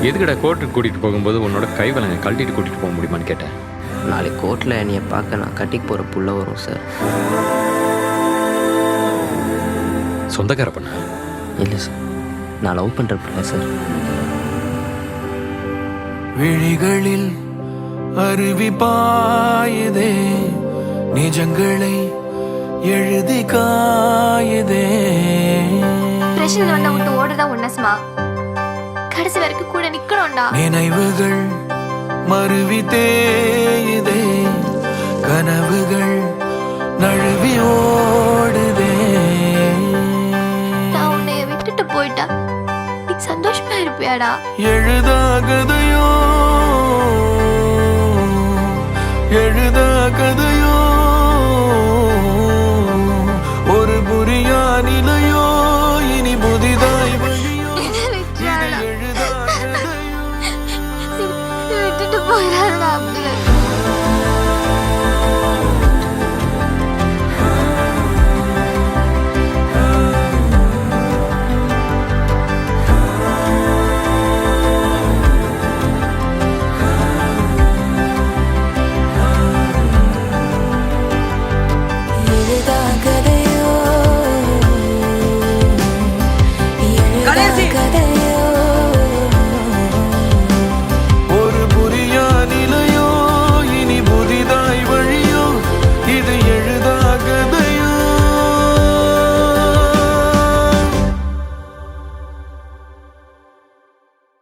எதுக்கடா கோர்ட்டுக்கு கூட்டிகிட்டு போகும்போது உன்னோட கைவலங்க கழட்டிட்டு கூட்டிகிட்டு போக முடியுமான்னு கேட்டேன். நாளைக்கு கோர்ட்டில் என்னைய பார்க்க நான் கட்டிக்கு போகிற புள்ள வரும் சார். சொந்தக்கார பண்ண இல்லை சார், நான் லவ் பண்ணுற பிள்ளை சார். விழிகளில் அருவி பாயுதே, நிஜங்களை எழுதி காயுதே. பிரச்சனை வந்தா விட்டு ஓடுதான் உன்னஸ்மா, கடைசி வரைக்கும் கூட நிக்கணும்டா. நினைவுகள் மருவி தேயுதே, கனவுகள் நழுவி ஓடுதே. நான் உன்னைய விட்டுட்டு போயிட்டா நீ சந்தோஷமா இருப்பியாடா? எழுதாகதையோ எழுதாகதையோ